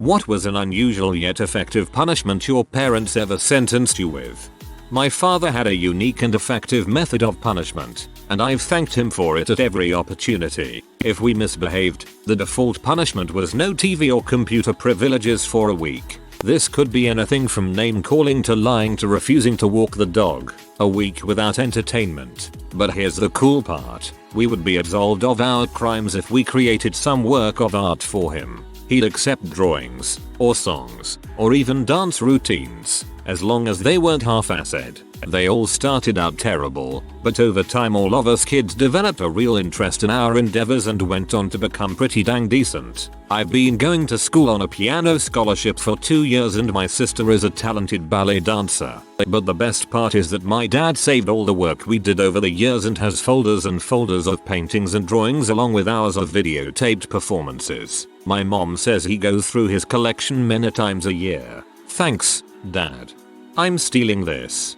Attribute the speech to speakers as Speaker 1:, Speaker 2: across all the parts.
Speaker 1: What was an unusual yet effective punishment your parents ever sentenced you with? My father had a unique and effective method of punishment, and I've thanked him for it at every opportunity. If we misbehaved, the default punishment was no TV or computer privileges for a week. This could be anything from name calling to lying to refusing to walk the dog. A week without entertainment. But here's the cool part. We would be absolved of our crimes if we created some work of art for him. He'd accept drawings, or songs, or even dance routines, as long as they weren't half-assed. They all started out terrible, but over time all of us kids developed a real interest in our endeavors and went on to become pretty dang decent. I've been going to school on a piano scholarship for 2 years and my sister is a talented ballet dancer. But the best part is that my dad saved all the work we did over the years and has folders and folders of paintings and drawings along with hours of videotaped performances. My mom says he goes through his collection many times a year. Thanks, Dad. I'm stealing this.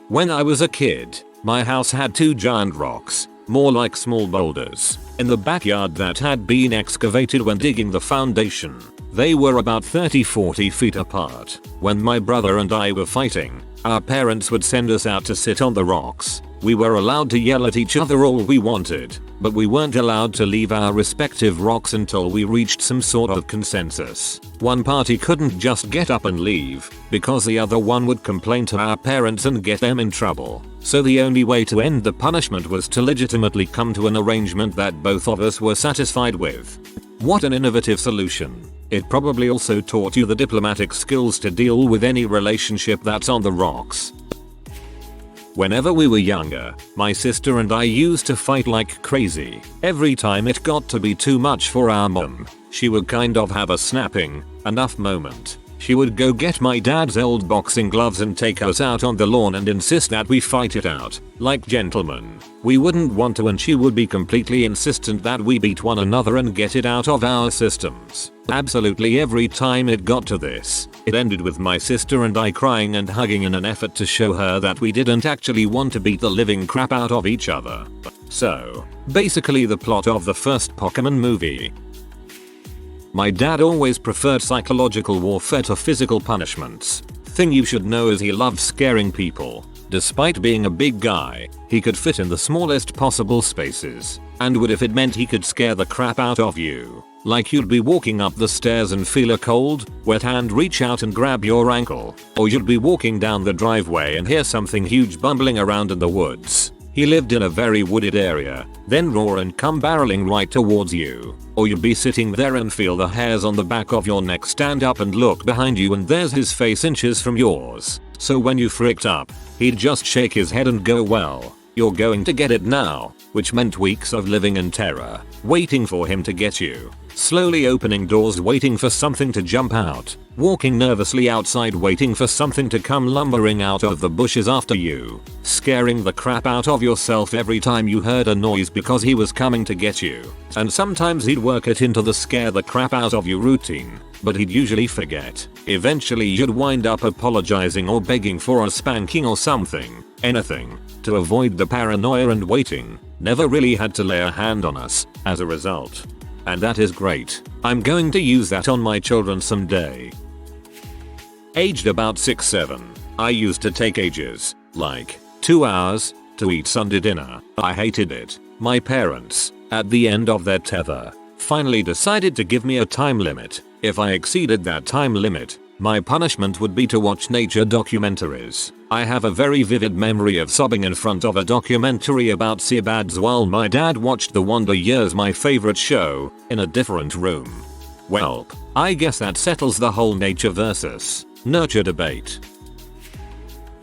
Speaker 1: When I was a kid, my house had 2 giant rocks, more like small boulders, in the backyard that had been excavated when digging the foundation. They were about 30-40 feet apart. When my brother and I were fighting, our parents would send us out to sit on the rocks. We were allowed to yell at each other all we wanted, but we weren't allowed to leave our respective rocks until we reached some sort of consensus. One party couldn't just get up and leave, because the other one would complain to our parents and get them in trouble. So the only way to end the punishment was to legitimately come to an arrangement that both of us were satisfied with. What an innovative solution. It probably also taught you the diplomatic skills to deal with any relationship that's on the rocks. Whenever we were younger, my sister and I used to fight like crazy. Every time it got to be too much for our mom, she would kind of have a snapping enough moment. She would go get my dad's old boxing gloves and take us out on the lawn and insist that we fight it out, like gentlemen. We wouldn't want to and she would be completely insistent that we beat one another and get it out of our systems. Absolutely every time it got to this, it ended with my sister and I crying and hugging in an effort to show her that we didn't actually want to beat the living crap out of each other. So, basically the plot of the first Pokemon movie. My dad always preferred psychological warfare to physical punishments. Thing you should know is he loved scaring people. Despite being a big guy, he could fit in the smallest possible spaces, and would if it meant he could scare the crap out of you. Like you'd be walking up the stairs and feel a cold, wet hand reach out and grab your ankle, or you'd be walking down the driveway and hear something huge bumbling around in the woods. He lived in a very wooded area, then roar and come barreling right towards you. Or you'd be sitting there and feel the hairs on the back of your neck stand up and look behind you and there's his face inches from yours. So when you fricked up, he'd just shake his head and go, well, you're going to get it now, which meant weeks of living in terror, waiting for him to get you. Slowly opening doors waiting for something to jump out, walking nervously outside waiting for something to come lumbering out of the bushes after you, scaring the crap out of yourself every time you heard a noise because he was coming to get you. And sometimes he'd work it into the scare the crap out of you routine, but he'd usually forget. Eventually you'd wind up apologizing or begging for a spanking or something, anything, to avoid the paranoia and waiting. Never really had to lay a hand on us, as a result. And that is great. I'm going to use that on my children someday. Aged about 6-7, I used to take ages, like 2 hours, to eat Sunday dinner. I hated it. My parents, at the end of their tether, finally decided to give me a time limit. If I exceeded that time limit, my punishment would be to watch nature documentaries. I have a very vivid memory of sobbing in front of a documentary about sea bads while my dad watched The Wonder Years, my favorite show, in a different room. Well, I guess that settles the whole nature versus nurture debate.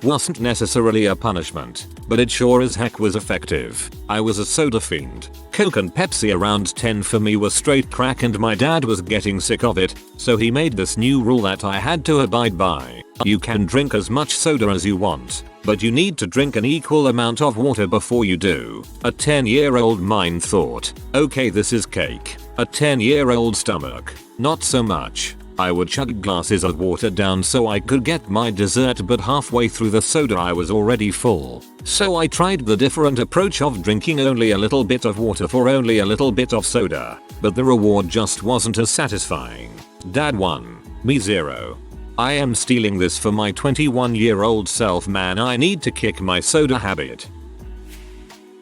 Speaker 1: Wasn't necessarily a punishment, but it sure as heck was effective. I was a soda fiend. Coke and Pepsi around 10 for me was straight crack and my dad was getting sick of it, so he made this new rule that I had to abide by. You can drink as much soda as you want, but you need to drink an equal amount of water before you do. A 10-year-old mind thought, okay, this is cake. A 10-year-old stomach, not so much. I would chug glasses of water down so I could get my dessert, but halfway through the soda I was already full. So I tried the different approach of drinking only a little bit of water for only a little bit of soda, but the reward just wasn't as satisfying. Dad 1. Me 0. I am stealing this for my 21-year-old self, man. I need to kick my soda habit.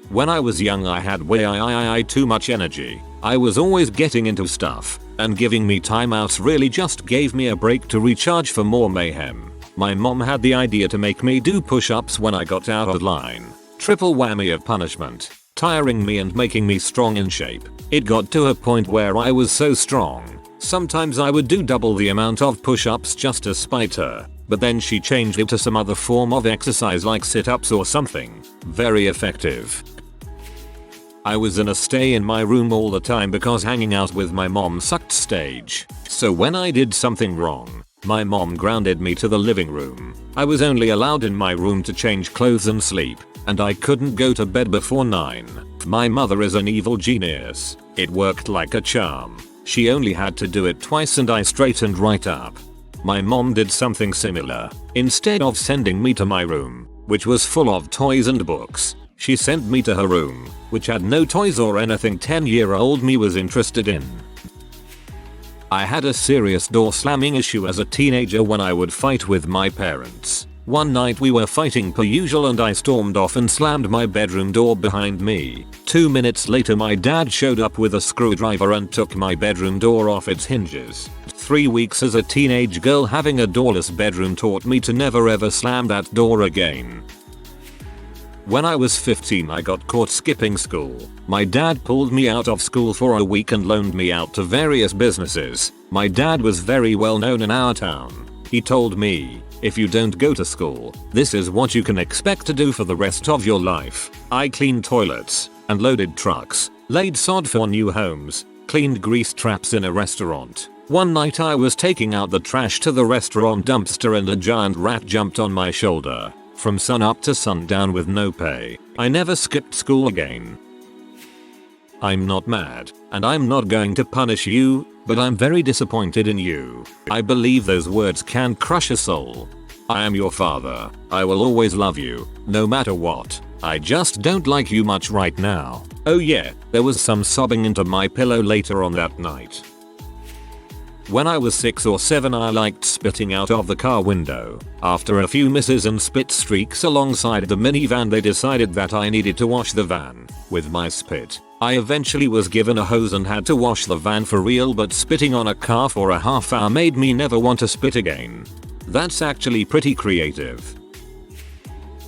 Speaker 1: When I was young I had way too much energy. I was always getting into stuff, and giving me timeouts really just gave me a break to recharge for more mayhem. My mom had the idea to make me do push-ups when I got out of line. Triple whammy of punishment, tiring me and making me strong in shape. It got to a point where I was so strong, sometimes I would do double the amount of push-ups just to spite her, but then she changed it to some other form of exercise like sit-ups or something. Very effective. I was in a stay in my room all the time because hanging out with my mom sucked stage. So when I did something wrong, my mom grounded me to the living room. I was only allowed in my room to change clothes and sleep, and I couldn't go to bed before 9. My mother is an evil genius. It worked like a charm. She only had to do it twice and I straightened right up. My mom did something similar. Instead of sending me to my room, which was full of toys and books, she sent me to her room, which had no toys or anything 10-year-old me was interested in. I had a serious door slamming issue as a teenager when I would fight with my parents. One night we were fighting per usual and I stormed off and slammed my bedroom door behind me. 2 minutes later my dad showed up with a screwdriver and took my bedroom door off its hinges. 3 weeks as a teenage girl having a doorless bedroom taught me to never ever slam that door again. When I was 15 I got caught skipping school. My dad pulled me out of school for a week and loaned me out to various businesses. My dad was very well known in our town. He told me, if you don't go to school, this is what you can expect to do for the rest of your life. I cleaned toilets, and loaded trucks, laid sod for new homes, cleaned grease traps in a restaurant. One night I was taking out the trash to the restaurant dumpster and a giant rat jumped on my shoulder. From sun up to sundown with no pay. I never skipped school again. I'm not mad, and I'm not going to punish you, but I'm very disappointed in you. I believe those words can crush a soul. I am your father. I will always love you, no matter what. I just don't like you much right now. Oh yeah, there was some sobbing into my pillow later on that night. When I was 6 or 7 I liked spitting out of the car window. After a few misses and spit streaks alongside the minivan they decided that I needed to wash the van with my spit. I eventually was given a hose and had to wash the van for real, but spitting on a car for a half hour made me never want to spit again. That's actually pretty creative.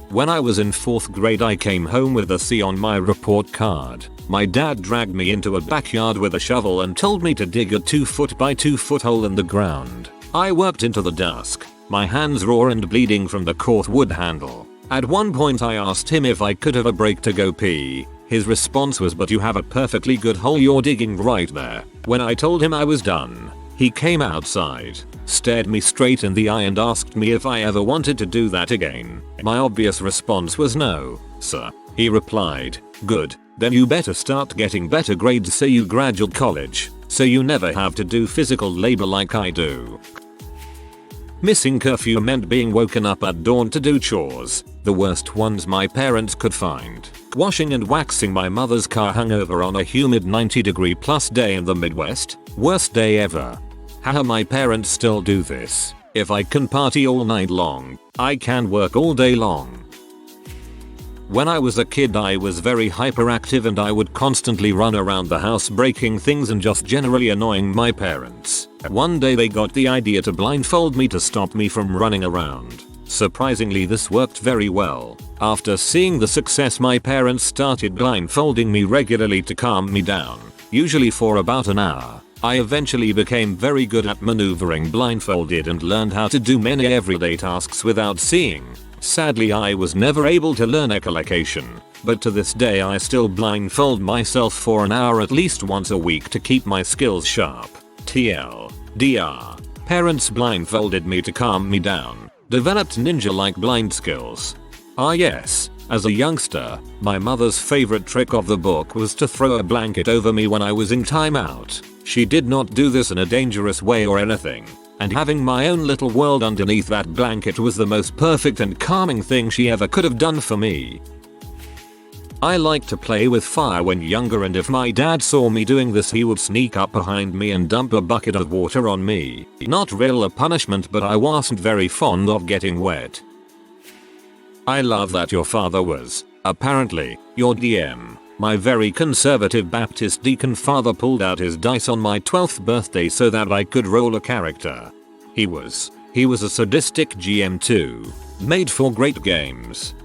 Speaker 1: When I was in 4th grade I came home with a C on my report card. My dad dragged me into a backyard with a shovel and told me to dig a 2 foot by 2 foot hole in the ground. I worked into the dusk, my hands raw and bleeding from the cork wood handle. At one point I asked him if I could have a break to go pee. His response was, but you have a perfectly good hole you're digging right there. When I told him I was done, he came outside, stared me straight in the eye and asked me if I ever wanted to do that again. My obvious response was no, sir. He replied, good, then you better start getting better grades so you graduate college, so you never have to do physical labor like I do. Missing curfew meant being woken up at dawn to do chores, the worst ones my parents could find. Washing and waxing my mother's car hungover on a humid 90-degree+ day in the Midwest, worst day ever. How my parents still do this? If I can party all night long, I can work all day long. When I was a kid I was very hyperactive and I would constantly run around the house breaking things and just generally annoying my parents. One day they got the idea to blindfold me to stop me from running around. Surprisingly this worked very well. After seeing the success my parents started blindfolding me regularly to calm me down, usually for about an hour. I eventually became very good at maneuvering blindfolded and learned how to do many everyday tasks without seeing. Sadly I was never able to learn echolocation, but to this day I still blindfold myself for an hour at least once a week to keep my skills sharp. TLDR. Parents blindfolded me to calm me down. Developed ninja-like blind skills. Ah yes, as a youngster, my mother's favorite trick of the book was to throw a blanket over me when I was in timeout. She did not do this in a dangerous way or anything, and having my own little world underneath that blanket was the most perfect and calming thing she ever could have done for me. I liked to play with fire when younger, and if my dad saw me doing this he would sneak up behind me and dump a bucket of water on me. Not real a punishment, but I wasn't very fond of getting wet. I love that your father was, apparently, your DM. My very conservative Baptist deacon father pulled out his dice on my 12th birthday so that I could roll a character. He was a sadistic GM too. Made for great games.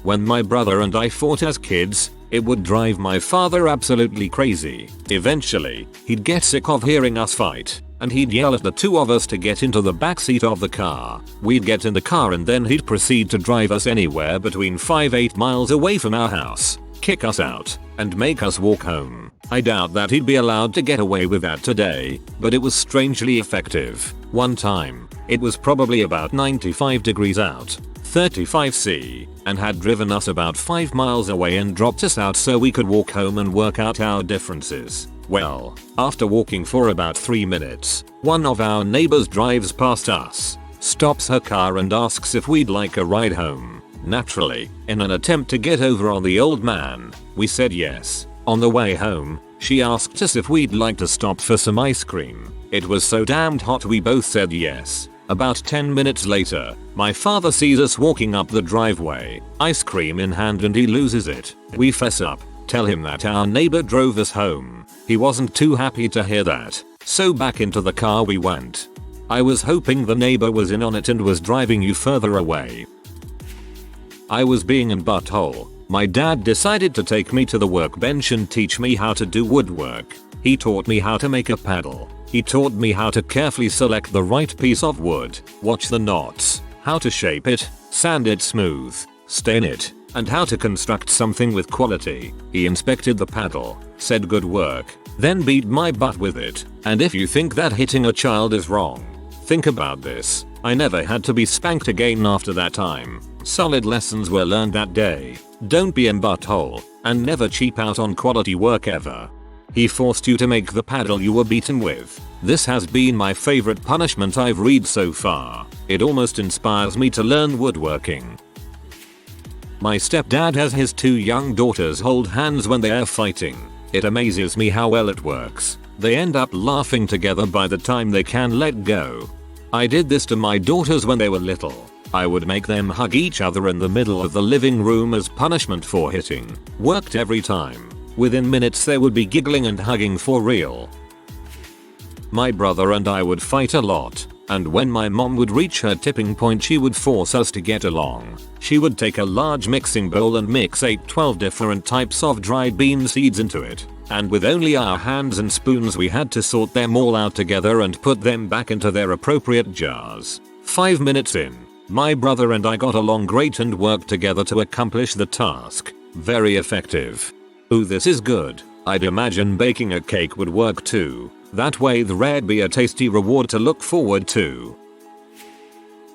Speaker 1: When my brother and I fought as kids, it would drive my father absolutely crazy. Eventually, he'd get sick of hearing us fight, and he'd yell at the two of us to get into the backseat of the car. We'd get in the car and then he'd proceed to drive us anywhere between 5-8 miles away from our house, kick us out, and make us walk home. I doubt that he'd be allowed to get away with that today, but it was strangely effective. One time, it was probably about 95 degrees out, 35°C, and had driven us about 5 miles away and dropped us out so we could walk home and work out our differences. Well, after walking for about 3 minutes, one of our neighbors drives past us, stops her car and asks if we'd like a ride home. Naturally, in an attempt to get over on the old man, we said yes. On the way home, she asked us if we'd like to stop for some ice cream. It was so damned hot we both said yes. About 10 minutes later, my father sees us walking up the driveway, ice cream in hand, and he loses it. We fess up, tell him that our neighbor drove us home. He wasn't too happy to hear that, so back into the car we went. I was hoping the neighbor was in on it and was driving you further away. I was being a butthole. My dad decided to take me to the workbench and teach me how to do woodwork. He taught me how to make a paddle. He taught me how to carefully select the right piece of wood, watch the knots, how to shape it, sand it smooth, stain it, and how to construct something with quality. He inspected the paddle, said good work, then beat my butt with it. And if you think that hitting a child is wrong, think about this. I never had to be spanked again after that time. Solid lessons were learned that day. Don't be a butthole, and never cheap out on quality work ever. He forced you to make the paddle you were beaten with. This has been my favorite punishment I've read so far. It almost inspires me to learn woodworking. My stepdad has his 2 young daughters hold hands when they are fighting. It amazes me how well it works. They end up laughing together by the time they can let go. I did this to my daughters when they were little. I would make them hug each other in the middle of the living room as punishment for hitting. Worked every time. Within minutes they would be giggling and hugging for real. My brother and I would fight a lot, and when my mom would reach her tipping point she would force us to get along. She would take a large mixing bowl and mix 12 different types of dried bean seeds into it, and with only our hands and spoons we had to sort them all out together and put them back into their appropriate jars. 5 minutes in, my brother and I got along great and worked together to accomplish the task. Very effective. Ooh, this is good. I'd imagine baking a cake would work too. That way there'd be a tasty reward to look forward to.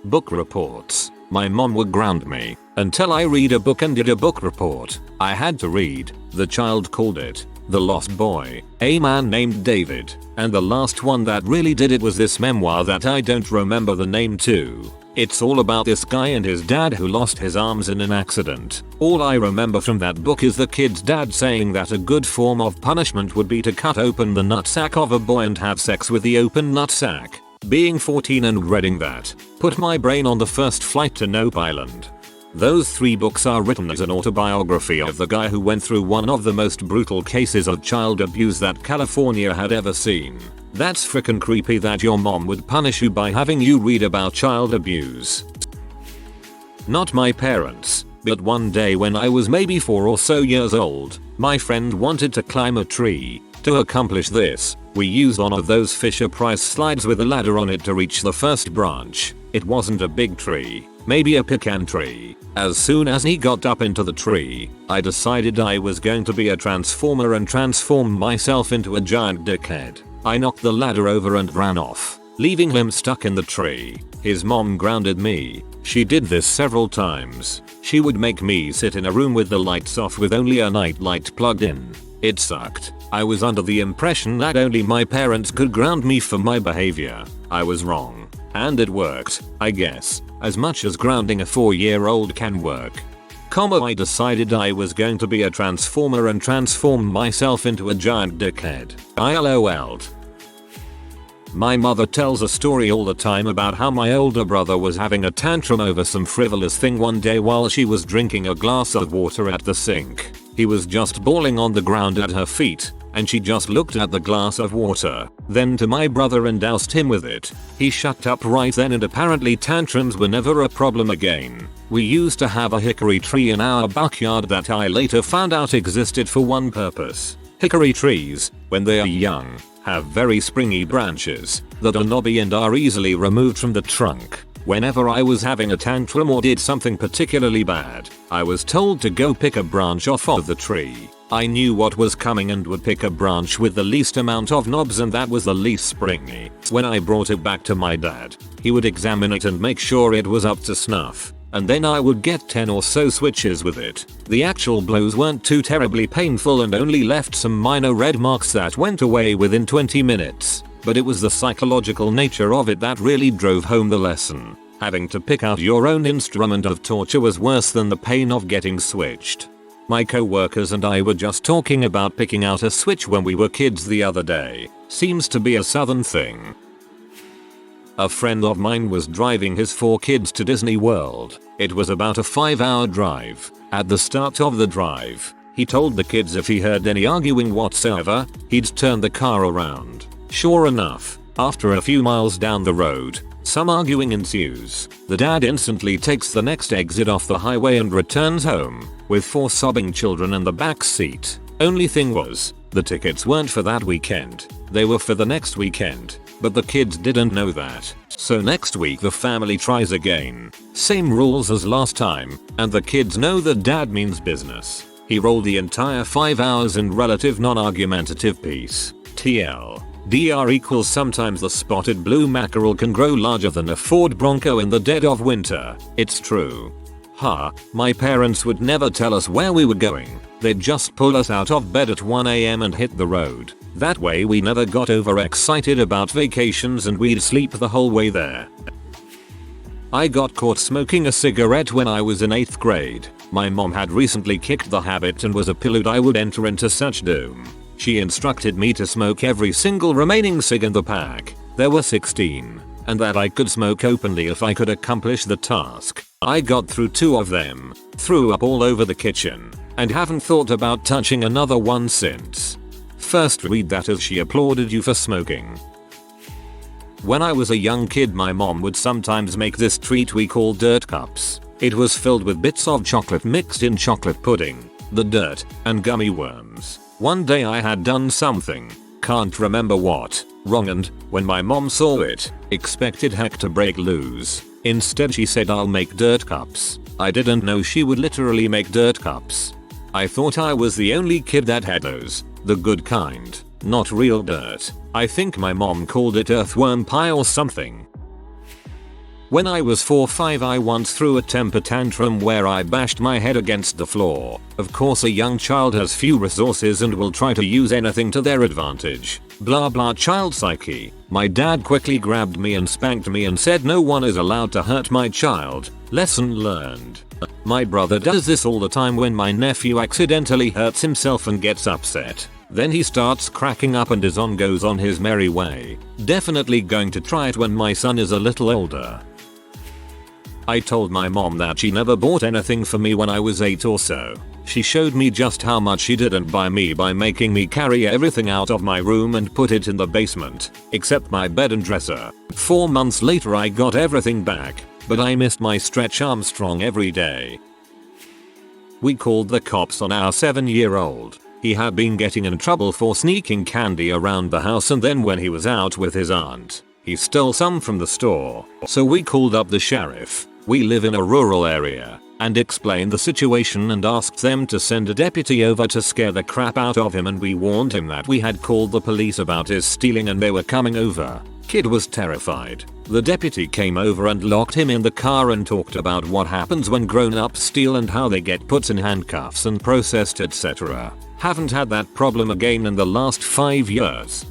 Speaker 1: Book reports. My mom would ground me until I read a book and did a book report. I had to read. The child called it The Lost Boy, a man named David, and the last one that really did it was this memoir that I don't remember the name to. It's all about this guy and his dad who lost his arms in an accident. All I remember from that book is the kid's dad saying that a good form of punishment would be to cut open the nutsack of a boy and have sex with the open nutsack. Being 14 and reading that put my brain on the first flight to Nope Island. Those 3 books are written as an autobiography of the guy who went through one of the most brutal cases of child abuse that California had ever seen. That's frickin' creepy that your mom would punish you by having you read about child abuse. Not my parents, but one day when I was maybe 4 or so years old, my friend wanted to climb a tree. To accomplish this, we used one of those Fisher-Price slides with a ladder on it to reach the first branch. It wasn't a big tree, maybe a pecan tree. As soon as he got up into the tree, I decided I was going to be a transformer and transform myself into a giant dickhead. I knocked the ladder over and ran off, leaving him stuck in the tree. His mom grounded me. She did this several times. She would make me sit in a room with the lights off with only a night light plugged in. It sucked. I was under the impression that only my parents could ground me for my behavior. I was wrong. And it worked, I guess, as much as grounding a 4-year-old can work. I decided I was going to be a transformer and transformed myself into a giant dickhead. I LOL'd. My mother tells a story all the time about how my older brother was having a tantrum over some frivolous thing one day while she was drinking a glass of water at the sink. He was just bawling on the ground at her feet, and she just looked at the glass of water, then to my brother and doused him with it. He shut up right then, and apparently tantrums were never a problem again. We used to have a hickory tree in our backyard that I later found out existed for one purpose. Hickory trees, when they are young, have very springy branches that are knobby and are easily removed from the trunk. Whenever I was having a tantrum or did something particularly bad, I was told to go pick a branch off of the tree. I knew what was coming and would pick a branch with the least amount of knobs, and that was the least springy. When I brought it back to my dad, he would examine it and make sure it was up to snuff, and then I would get 10 or so switches with it. The actual blows weren't too terribly painful and only left some minor red marks that went away within 20 minutes. But it was the psychological nature of it that really drove home the lesson. Having to pick out your own instrument of torture was worse than the pain of getting switched. My co-workers and I were just talking about picking out a switch when we were kids the other day. Seems to be a southern thing. A friend of mine was driving his 4 kids to Disney World. It was about a 5-hour drive. At the start of the drive, he told the kids if he heard any arguing whatsoever, he'd turn the car around. Sure enough, after a few miles down the road, some arguing ensues. The dad instantly takes the next exit off the highway and returns home, with 4 sobbing children in the back seat. Only thing was, the tickets weren't for that weekend, they were for the next weekend, but the kids didn't know that. So next week the family tries again. Same rules as last time, and the kids know that dad means business. He rolled the entire 5 hours in relative non-argumentative peace. TL. DR equals sometimes the spotted blue mackerel can grow larger than a Ford Bronco in the dead of winter. It's true. My parents would never tell us where we were going. They'd just pull us out of bed at 1 AM and hit the road. That way we never got overexcited about vacations and we'd sleep the whole way there. I got caught smoking a cigarette when I was in 8th grade. My mom had recently kicked the habit and was appealed I would enter into such doom. She instructed me to smoke every single remaining cig in the pack. There were 16, and that I could smoke openly if I could accomplish the task. I got through 2 of them, threw up all over the kitchen, and haven't thought about touching another one since. First read that as she applauded you for smoking. When I was a young kid, my mom would sometimes make this treat we call dirt cups. It was filled with bits of chocolate mixed in chocolate pudding, the dirt, and gummy worms. One day I had done something, can't remember what, wrong, and when my mom saw it, expected heck to break loose. Instead she said, "I'll make dirt cups." I didn't know she would literally make dirt cups. I thought I was the only kid that had those, the good kind, not real dirt. I think my mom called it earthworm pie or something. When I was 4 or 5 I once threw a temper tantrum where I bashed my head against the floor. Of course a young child has few resources and will try to use anything to their advantage. Blah blah child psyche. My dad quickly grabbed me and spanked me and said no one is allowed to hurt my child. Lesson learned. My brother does this all the time when my nephew accidentally hurts himself and gets upset. Then he starts cracking up and goes on his merry way. Definitely going to try it when my son is a little older. I told my mom that she never bought anything for me when I was 8 or so. She showed me just how much she didn't buy me by making me carry everything out of my room and put it in the basement, except my bed and dresser. 4 months later I got everything back, but I missed my Stretch Armstrong every day. We called the cops on our 7-year-old. He had been getting in trouble for sneaking candy around the house, and then when he was out with his aunt, he stole some from the store. So we called up the sheriff. We live in a rural area, and explained the situation and asked them to send a deputy over to scare the crap out of him, and we warned him that we had called the police about his stealing and they were coming over. Kid was terrified. The deputy came over and locked him in the car and talked about what happens when grown-ups steal and how they get put in handcuffs and processed, etc. Haven't had that problem again in the last 5 years.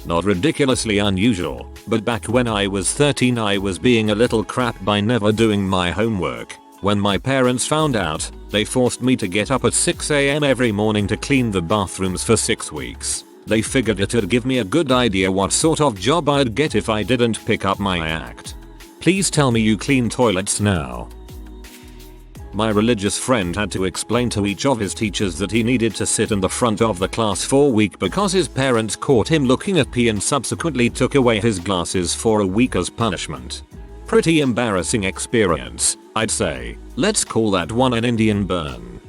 Speaker 1: Not ridiculously unusual, but back when I was 13 I was being a little crap by never doing my homework. When my parents found out, they forced me to get up at 6 a.m. every morning to clean the bathrooms for 6 weeks. They figured it'd give me a good idea what sort of job I'd get if I didn't pick up my act. Please tell me you clean toilets now. My religious friend had to explain to each of his teachers that he needed to sit in the front of the class for a week because his parents caught him looking at pee and subsequently took away his glasses for a week as punishment. Pretty embarrassing experience, I'd say. Let's call that one an Indian burn.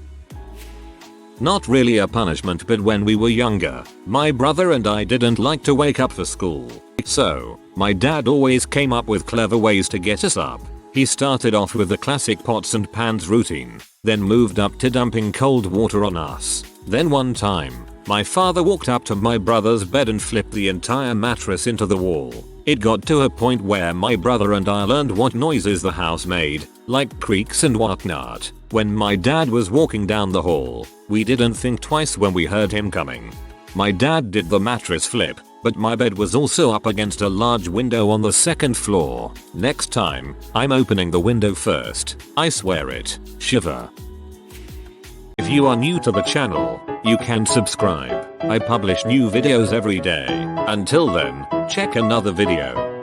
Speaker 1: Not really a punishment, but when we were younger, my brother and I didn't like to wake up for school. So, my dad always came up with clever ways to get us up. He started off with the classic pots and pans routine, then moved up to dumping cold water on us. Then one time, my father walked up to my brother's bed and flipped the entire mattress into the wall. It got to a point where my brother and I learned what noises the house made, like creaks and whatnot. When my dad was walking down the hall, we didn't think twice when we heard him coming. My dad did the mattress flip, but my bed was also up against a large window on the second floor. Next time, I'm opening the window first. I swear it. Shiver. If you are new to the channel, you can subscribe. I publish new videos every day. Until then, check another video.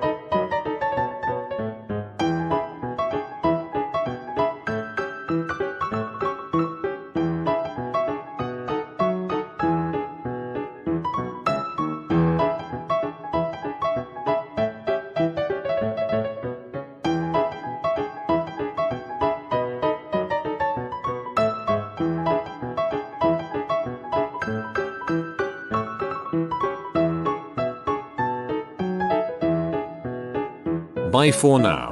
Speaker 1: Bye for now.